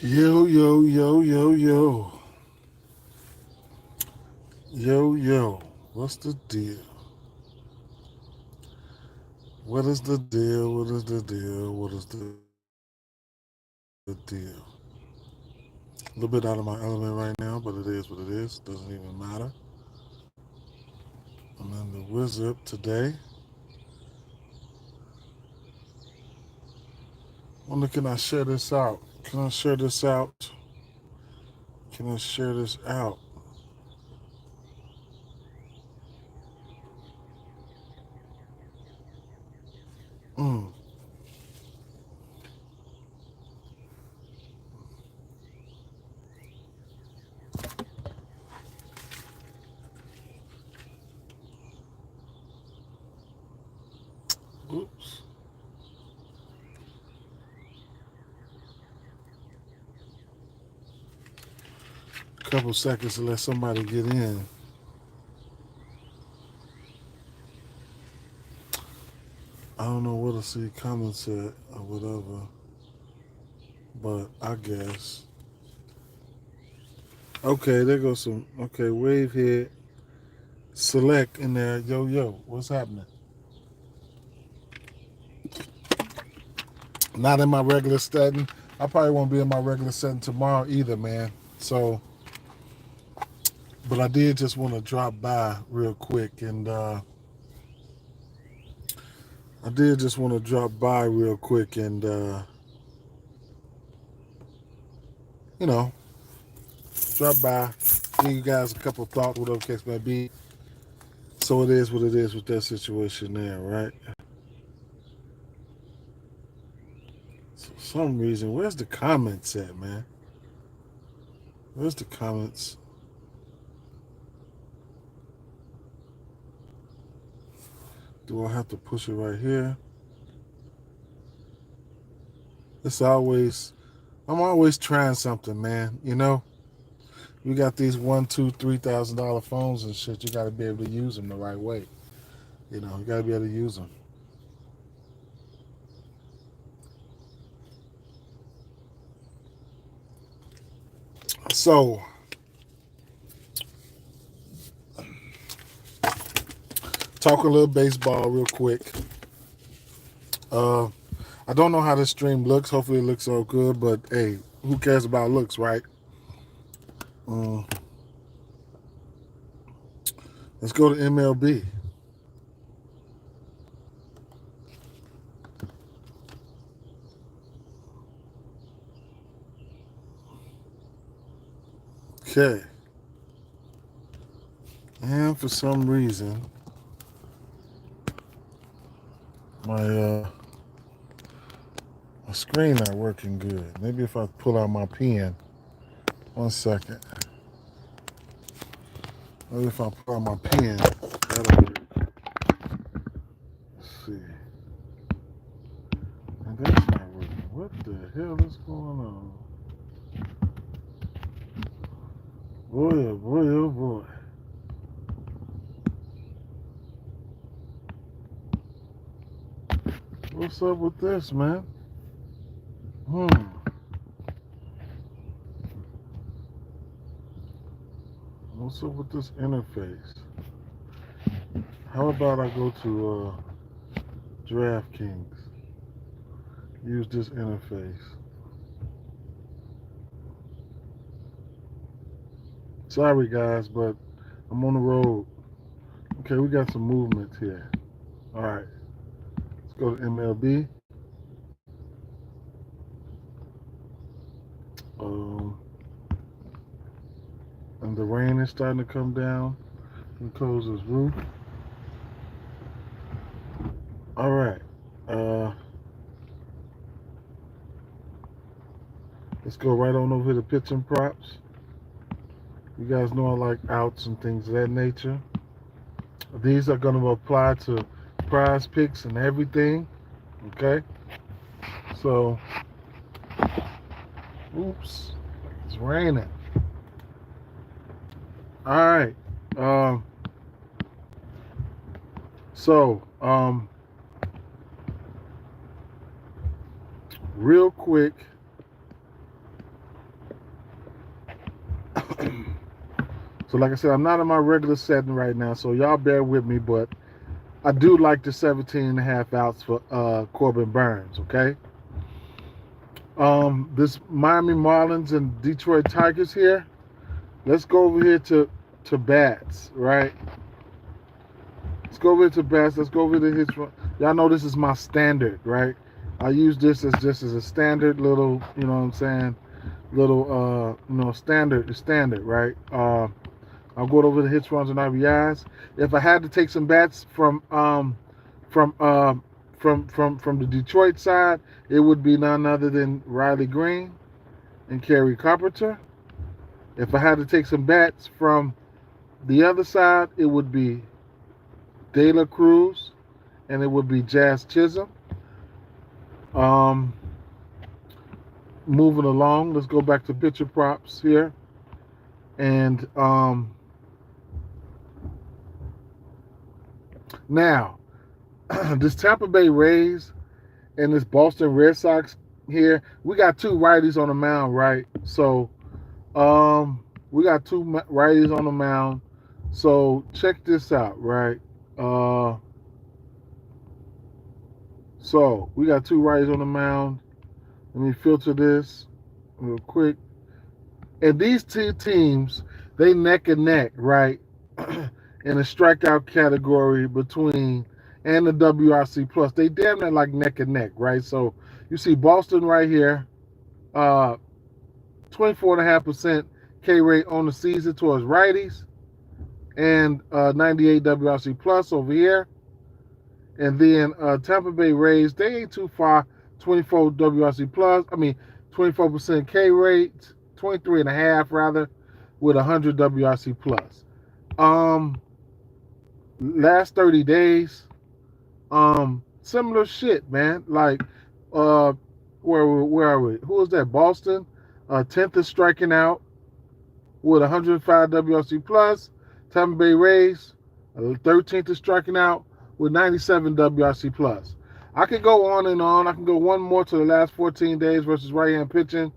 Yo, yo, yo, yo, yo. Yo, yo. What's the deal? What is the deal? What is the deal? What is the deal? A little bit out of my element right now, but it is what it is. Doesn't even matter. I'm in the wizard today. Wonder, can I share this out? Can I share this out? Can I share this out? Mm. Oops. A couple seconds to let somebody get in. I don't know where to see comments at or whatever, but I guess. Okay, there goes some. Okay, wave head select in there. Yo, yo, what's happening? Not in my regular setting. I probably won't be in my regular setting tomorrow either, man. So, but I did just want to drop by real quick, and I did just want to drop by real quick, and you know, drop by, give you guys a couple thoughts, whatever the case may be. So it is what it is with that situation there, right? So for some reason, where's the comments at, man? Where's the comments? Do I have to push it right here? It's always, I'm always trying something, man. You know, you got these $1, $2, $3,000 phones and shit. You got to be able to use them the right way. You know, you got to be able to use them. So, talk a little baseball real quick. Uh, I don't know how this stream looks. Hopefully, it looks all good. But hey, who cares about looks, right? Uh, let's go to MLB. Okay. And for some reason, my my screen not working good. Maybe if I pull out my pen. 1 second. Maybe if I pull out my pen, that'll work. Let's see. And that's not working. What the hell is going on? Boy, oh boy, oh boy. What's up with this, man? Hmm. What's up with this interface? How about I go to DraftKings? Use this interface. Sorry, guys, but I'm on the road. Okay, we got some movement here. All right, let's go to MLB. Um, and the rain is starting to come down and close this roof. All right. Uh, let's go right on over to pitching props. You guys know I like outs and things of that nature. These are going to apply to PrizePicks and everything. Okay. So, oops, it's raining. All right. Um, so, real quick, So like I said, I'm not in my regular setting right now, so y'all bear with me, but I do like the 17.5 outs for Corbin Burnes, okay? This Miami Marlins and Detroit Tigers here. Let's go over here to bats, right? Let's go over to bats. Let's go over to hits. Y'all know this is my standard, right? I use this as just as a standard little, you know what I'm saying? Little, standard, right? I'll go over the hits, runs, and RBIs. If I had to take some bats from the Detroit side, it would be none other than Riley Green and Kerry Carpenter. If I had to take some bats from the other side, it would be De La Cruz and it would be Jazz Chisholm. Moving along, let's go back to pitcher props here. And now, this Tampa Bay Rays and this Boston Red Sox here, we got two righties on the mound, right? So, we got two righties on the mound. So check this out, right? So we got two righties on the mound. Let me filter this real quick. And these two teams, they neck and neck, right? In the strikeout category between and the WRC plus. They damn near like neck and neck, right? So you see Boston right here, 24.5% K rate on the season towards righties, and 98 WRC plus over here. And then Tampa Bay Rays, they ain't too far, 24 WRC plus. 24% K rate, 23.5 rather, with 100 WRC plus. Last 30 days, similar shit, man. Like, where are we? Who is that? Boston, 10th is striking out with 105 WRC plus. Tampa Bay Rays, 13th is striking out with 97 WRC plus. I could go on and on. I can go one more to the last 14 days versus right-hand pitching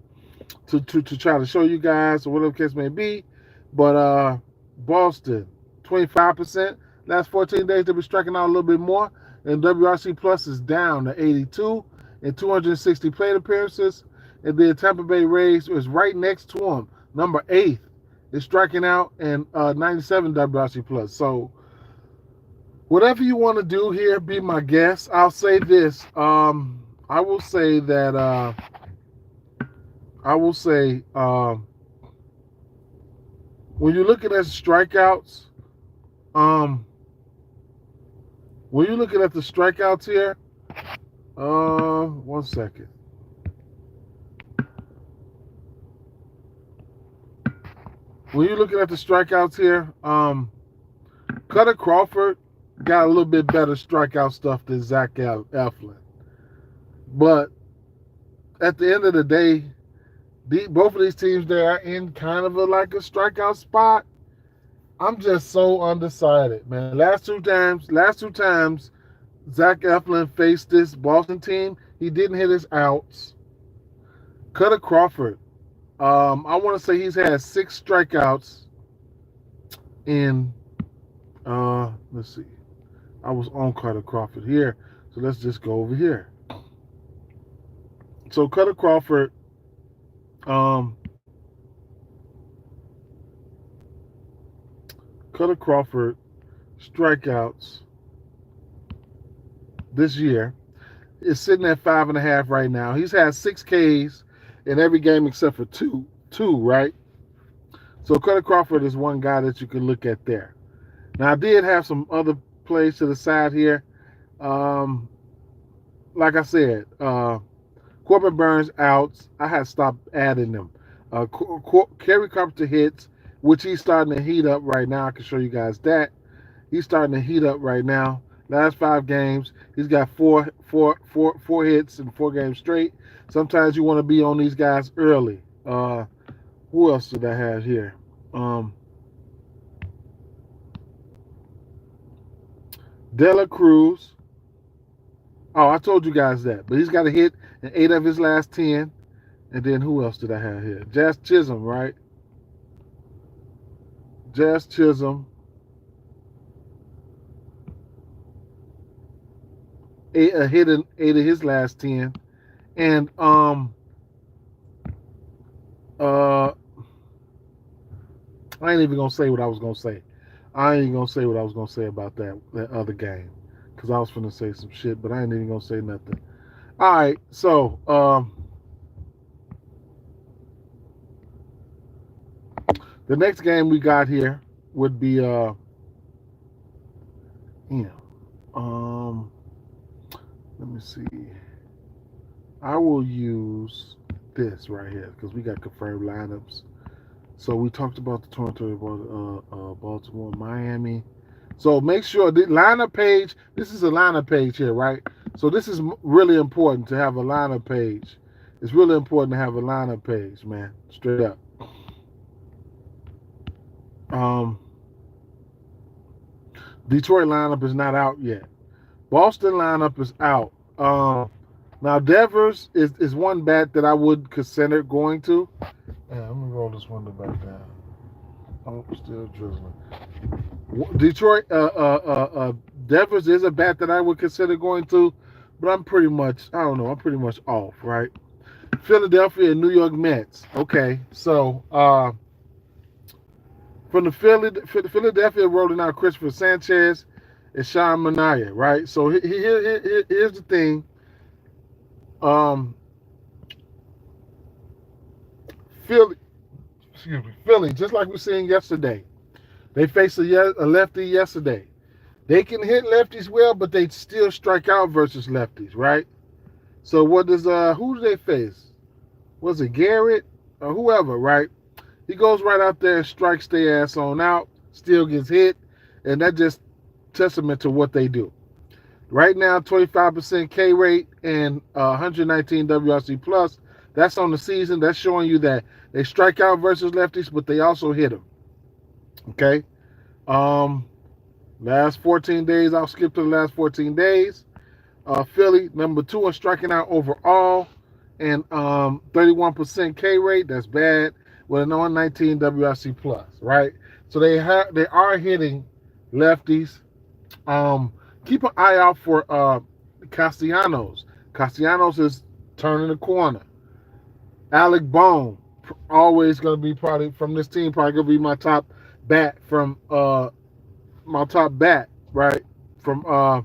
to try to show you guys or whatever the case may be. But Boston, 25%. Last 14 days, they've been striking out a little bit more. And WRC plus is down to 82 and 260 plate appearances. And then Tampa Bay Rays is right next to them. Number 8 is striking out and 97 WRC plus. So whatever you want to do here, be my guest. I'll say this. I will say that when you're looking at strikeouts, here, one second. When you're looking at the strikeouts here, Cutter Crawford got a little bit better strikeout stuff than Zach Eflin. But at the end of the day, both of these teams, they are in kind of like a strikeout spot. I'm just so undecided, man. Last two times, Zach Eflin faced this Boston team, he didn't hit his outs. Cutter Crawford, I want to say he's had 6 strikeouts in, let's see. I was on Cutter Crawford here, so let's just go over here. So Cutter Crawford, strikeouts this year is sitting at 5.5 right now. He's had 6 Ks in every game except for two, right? So Cutter Crawford is one guy that you can look at there. Now I did have some other plays to the side here. Like I said, Corbin Burnes outs. I had stopped adding them. Kerry Carpenter hits, which he's starting to heat up right now. I can show you guys that. He's starting to heat up right now. Last 5 games, he's got four hits in 4 games straight. Sometimes you want to be on these guys early. Who else did I have here? De La Cruz. Oh, I told you guys that. But he's got a hit in 8 of his last 10. And then who else did I have here? Jazz Chisholm, right? Jazz Chisholm, hit in 8 of his last 10, and I ain't even gonna say what I was gonna say. I ain't even gonna say what I was gonna say about that other game, because I was finna say some shit, but I ain't even gonna say nothing. All right, so the next game we got here would be let me see. I will use this right here because we got confirmed lineups. So we talked about the Toronto, Baltimore, Miami. So make sure the lineup page. This is a lineup page here, right? So this is really important to have a lineup page. It's really important to have a lineup page, man. Straight up. Detroit lineup is not out yet. Boston lineup is out. Now Devers is one bat that I would consider going to. Yeah, let me roll this window back down. Oh, still drizzling. Detroit, Devers is a bat that I would consider going to, but I'm pretty much off, right? Philadelphia and New York Mets. Okay, so from the Philadelphia rolling out Christopher Sanchez and Sean Manaea, right? So here's the thing. Philly, just like we seen yesterday. They faced a lefty yesterday. They can hit lefties well, but they still strike out versus lefties, right? So what does who do they face? Was it Garrett or whoever, right? He goes right out there and strikes their ass on out, still gets hit, and that just testament to what they do. Right now, 25% K rate and 119 WRC plus. That's on the season. That's showing you that they strike out versus lefties, but they also hit them. Okay. Last 14 days, I'll skip to the last 14 days. Philly, number 2 in striking out overall, and 31% K rate. That's bad. With an 119 WRC plus, right? So they are hitting lefties. Keep an eye out for Castellanos. Castellanos is turning the corner. Alec Bohm, always going to be probably from this team, probably going to be my top bat from right? From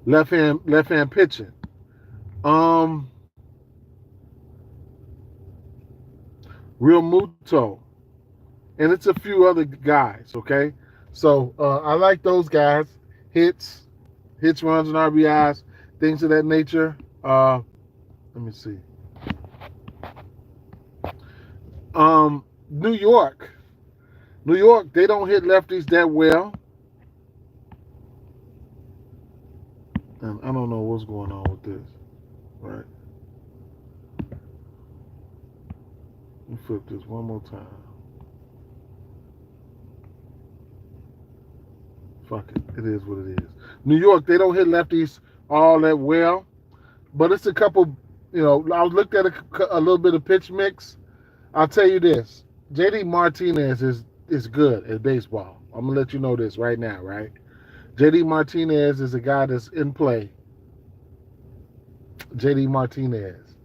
left hand pitching. Real Muto, and it's a few other guys. Okay, so I like those guys. Hits, runs, and RBIs, things of that nature. Let me see. New York, they don't hit lefties that well, and I don't know what's going on with this. Right. Let me flip this one more time. Fuck it. It is what it is. New York, they don't hit lefties all that well, but it's a couple, I looked at a little bit of pitch mix. I'll tell you this. JD Martinez is good at baseball. I'm going to let you know this right now, right? JD Martinez is a guy that's in play. JD Martinez.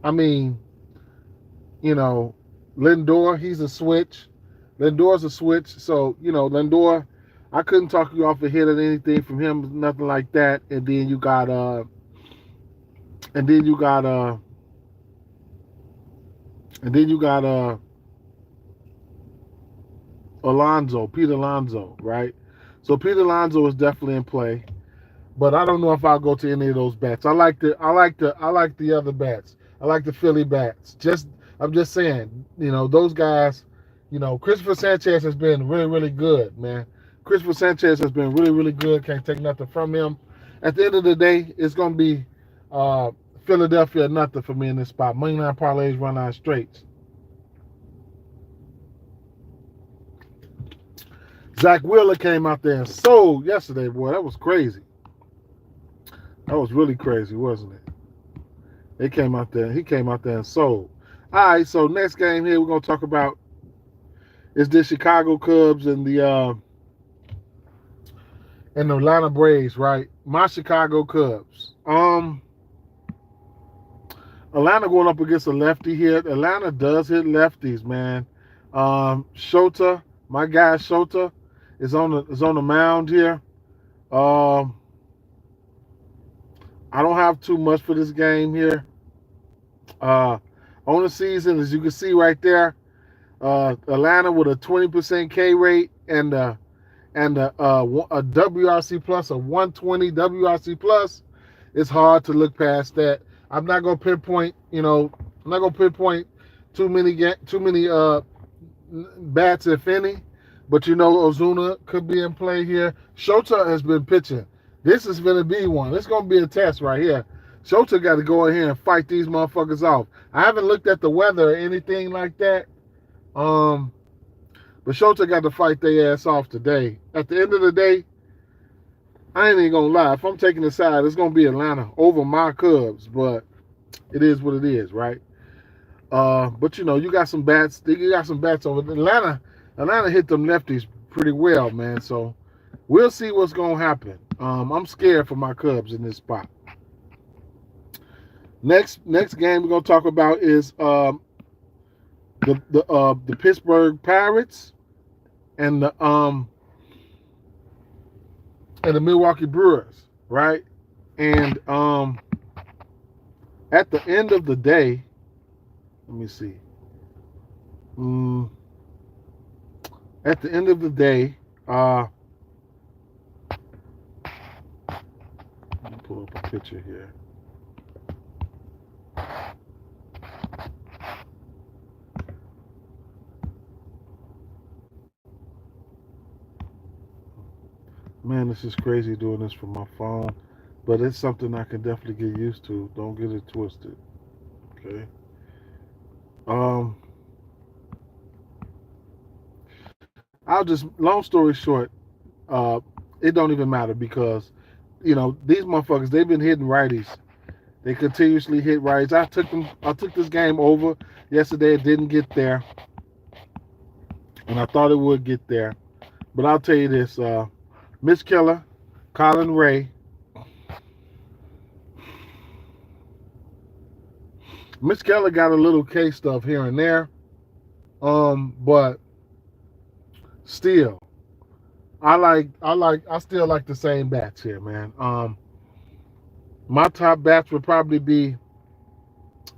I mean, Lindor, he's a switch. Lindor's a switch. So, Lindor, I couldn't talk you off a hit or anything from him, nothing like that. And then you got Pete Alonso, right? So Pete Alonso is definitely in play. But I don't know if I'll go to any of those bats. I like the other bats. I like the Philly bats. I'm just saying, those guys, Christopher Sanchez has been really, really good, man. Christopher Sanchez has been really, really good. Can't take nothing from him. At the end of the day, it's going to be Philadelphia or nothing for me in this spot. Money line parlays, run line straights. Zach Wheeler came out there and sold yesterday, boy. That was crazy. That was really crazy, wasn't it? He came out there and sold. All right, so next game here we're gonna talk about is the Chicago Cubs and the Atlanta Braves, right? My Chicago Cubs. Atlanta going up against a lefty here. Atlanta does hit lefties, man. Shota, my guy Shota, is on the mound here. Um, I don't have too much for this game here. On the season, as you can see right there, Atlanta with a 20% K rate and a WRC plus, a 120 WRC plus. It's hard to look past that. I'm not gonna pinpoint, I'm not gonna pinpoint too many bats, if any. But Ozuna could be in play here. Shota has been pitching. This is gonna be one. It's gonna be a test right here. Shota got to go in here and fight these motherfuckers off. I haven't looked at the weather or anything like that. But Shota got to fight their ass off today. At the end of the day, I ain't even gonna lie. If I'm taking the side, it's gonna be Atlanta over my Cubs. But it is what it is, right? But you got some bats. You got some bats over Atlanta. Atlanta hit them lefties pretty well, man. So we'll see what's gonna happen. I'm scared for my Cubs in this spot. Next game we're gonna talk about is the Pittsburgh Pirates and the Milwaukee Brewers, right? And at the end of the day, let me see. At the end of the day, let me pull up a picture here. Man, this is crazy doing this from my phone, but it's something I can definitely get used to. Don't get it twisted. Okay. Long story short, it don't even matter because, these motherfuckers, they've been hitting righties. They continuously hit righties. I took this game over yesterday. It didn't get there, and I thought it would get there. But I'll tell you this, Mitch Keller, Colin Ray. Mitch Keller got a little K stuff here and there, but still, I still like the same bats here, man. My top bats would probably be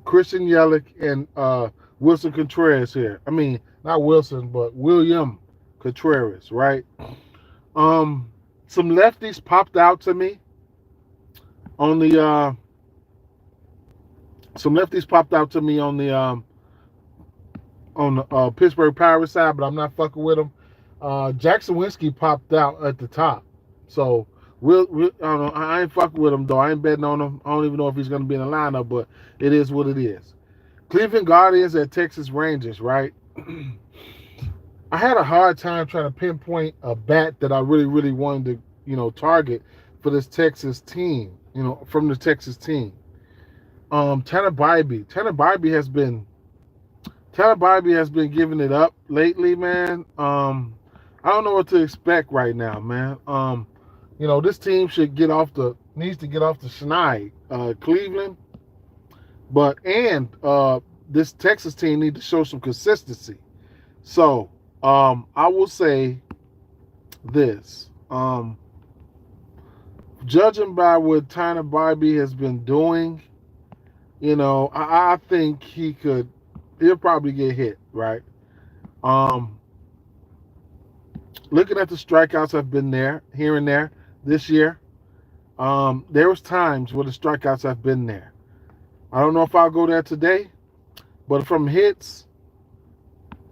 Christian Yelich and Wilson Contreras here. I mean, not Wilson, but William Contreras, right? Some lefties popped out to me on the Pittsburgh Pirates side, but I'm not fucking with them. Jackson Winsky popped out at the top, so I don't know. I ain't fucking with him though. I ain't betting on him. I don't even know if he's gonna be in the lineup, but it is what it is. Cleveland Guardians at Texas Rangers, right? I had a hard time trying to pinpoint a bat that I really, really wanted to, target for this Texas team, from the Texas team. Tanner Bybee has been giving it up lately, man. I don't know what to expect right now, man. This team needs to get off the schneid, Cleveland, this Texas team need to show some consistency. So, I will say this. Judging by what Tanner Bybee has been doing, I think he'll probably get hit, right? Looking at the strikeouts have been there, here and there this year. There was times where the strikeouts have been there. I don't know if I'll go there today, but from hits,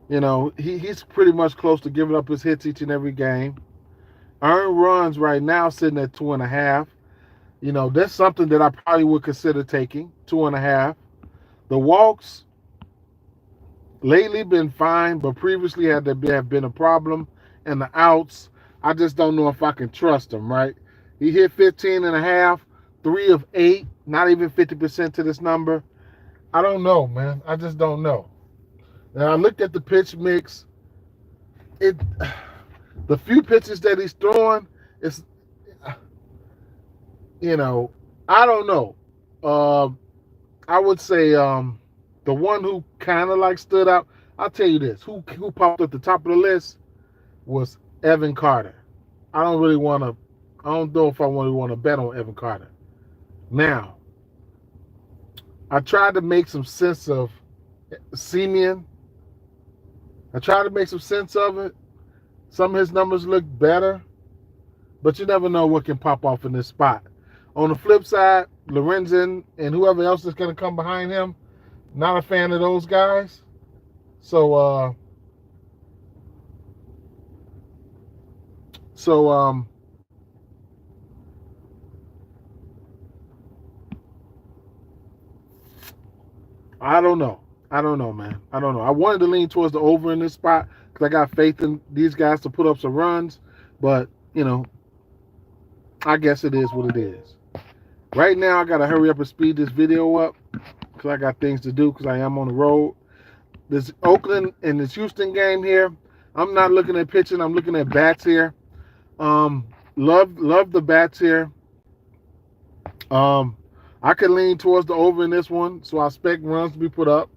he's pretty much close to giving up his hits each and every game. Earned runs right now sitting at 2.5. That's something that I probably would consider taking, 2.5. The walks lately been fine, but previously have been a problem. And the outs, I just don't know if I can trust him, right? He hit 15.5, 3 of 8, not even 50% to this number. I don't know, man. I just don't know. And I looked at the pitch mix. It, the few pitches that he's throwing, it's, you know, I don't know. I would say the one who kind of like stood out. I'll tell you this: who popped at the top of the list was Evan Carter. I don't really want to. I don't know if I really want to bet on Evan Carter. Now, I tried to make some sense of Simeon. I tried to make some sense of it. Some of his numbers look better, but you never know what can pop off in this spot. On the flip side, Lorenzen and whoever else is going to come behind him, not a fan of those guys. So, I don't know. I don't know, man. I don't know. I wanted to lean towards the over in this spot because I got faith in these guys to put up some runs, but I guess it is what it is. Right now, I got to hurry up and speed this video up because I got things to do because I am on the road. This Oakland and this Houston game here, I'm not looking at pitching. I'm looking at bats here. Love the bats here. I could lean towards the over in this one, so I expect runs to be put up.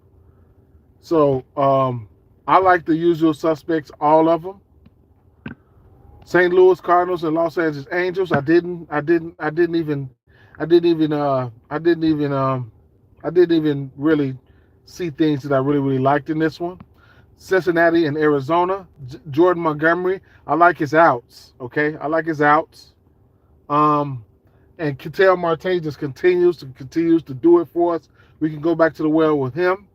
So I like the usual suspects, all of them. St. Louis Cardinals and Los Angeles Angels. I didn't even really see things that I really liked in this one. Cincinnati and Arizona. Jordan Montgomery. I like his outs. Okay, I like his outs. And Ketel Marte just continues to do it for us. We can go back to the well with him,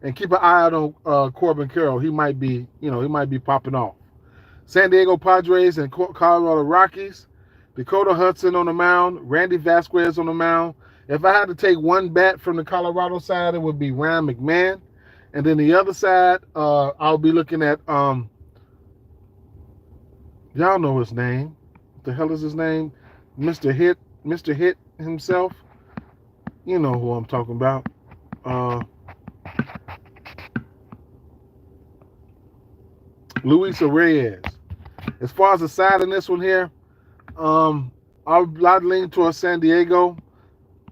and keep an eye out on Corbin Carroll. He might be popping off. San Diego Padres and Colorado Rockies. Dakota Hudson on the mound. Randy Vasquez on the mound. If I had to take one bat from the Colorado side, it would be Ryan McMahon. And then the other side, I'll be looking at y'all know his name. What the hell is his name? Mr. Hit himself. You know who I'm talking about. Luis Reyes. As far as the side in this one here, I'll lean towards San Diego.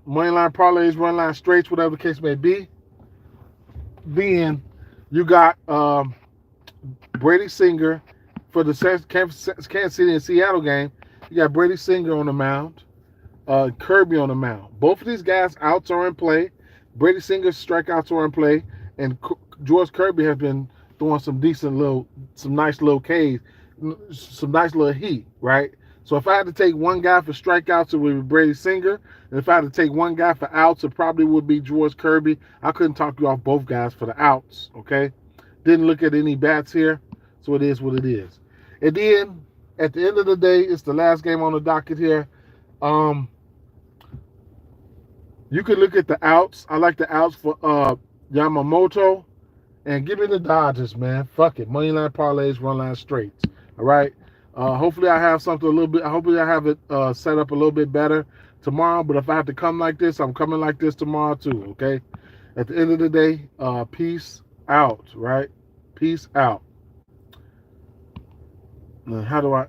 Moneyline parlays, run line straights, whatever the case may be. Then you got Brady Singer for the Kansas City and Seattle game. You got Brady Singer on the mound, Kirby on the mound. Both of these guys' outs are in play. Brady Singer's strikeouts are in play, and George Kirby has been throwing some nice little Ks, some nice little heat, right? So if I had to take one guy for strikeouts, it would be Brady Singer. And if I had to take one guy for outs, it probably would be George Kirby. I couldn't talk you off both guys for the outs, okay? Didn't look at any bats here, so it is what it is. And then, at the end of the day, it's the last game on the docket here. You could look at the outs. I like the outs for Yamamoto. And give me the Dodgers, man. Fuck it. Moneyline parlays, run line straights. All right? Hopefully I have something a little bit. Hopefully I have it set up a little bit better tomorrow. But if I have to come like this, I'm coming like this tomorrow too. Okay. At the end of the day, peace out. Right. Peace out. Now, how do I